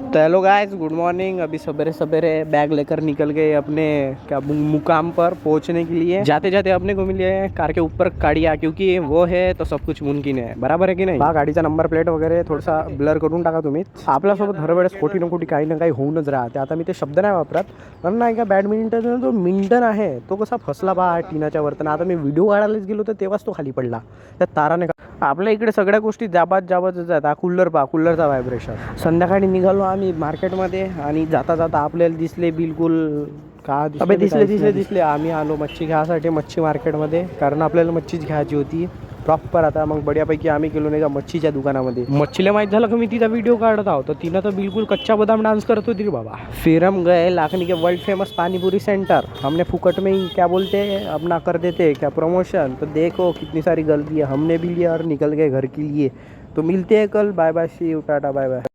तो hello guys, good morning. अभी सवेरे सवेरे बैग लेकर निकल गए अपने क्या मुकाम पर पहुंचने के लिए। जाते जाते अपने को मिली है कार के ऊपर काडिया, क्योंकि वो है तो सब कुछ मुमकिन है। बराबर आहे की नाही? गाडीचा नंबर प्लेट वगैरे थोडासा ब्लर करून टाका तुम्ही। आपल्यासोबत हर वेळेस कोटी ना कोटी काही ना काही होऊनच राहते। आता मी ते शब्द नाही वापरत, पण नाही का बॅडमिंटन जो मिंटन आहे तो कसा फसला बा टीनाच्या वरतन। आता मी व्हिडिओ काढायलाच गेलो तर तेव्हाच तो खाली पडला त्या ताराने। आपल्या इकडे सगळ्या गोष्टी जाबात जातात। कूलरचा व्हायब्रेशन। संध्याकाळी निघालो आम्ही मार्केटमध्ये आणि जाता जाता आपल्याला दिसले बिलकुल का दिसले आम्ही आलो मच्छी घ्यायसाठी मच्छी मार्केटमध्ये, कारण आपल्याला मच्छीच घ्यायची होती प्रॉपर। आता मग बढियापैकी आम्ही गेलो नाही का मच्छीच्या दुकानामध्ये। मच्छीला माहीत झालं की मी तिचा व्हिडिओ काढत आहोत, तर तिनं तर बिलकुल कच्चा बदाम डांस करत होती रे बाबा। फिर हम गए लाखनी के वर्ल्ड फेमस पानीपुरी सेंटर। हमने फुकट में ही क्या बोलते हैं अपना कर देते क्या प्रमोशन। तो देखो कितनी सारी गलती है, हमने भी लिया और निकल गए घर के लिए। तो मिलते हैं कल। Bye bye, see you, tata, bye bye.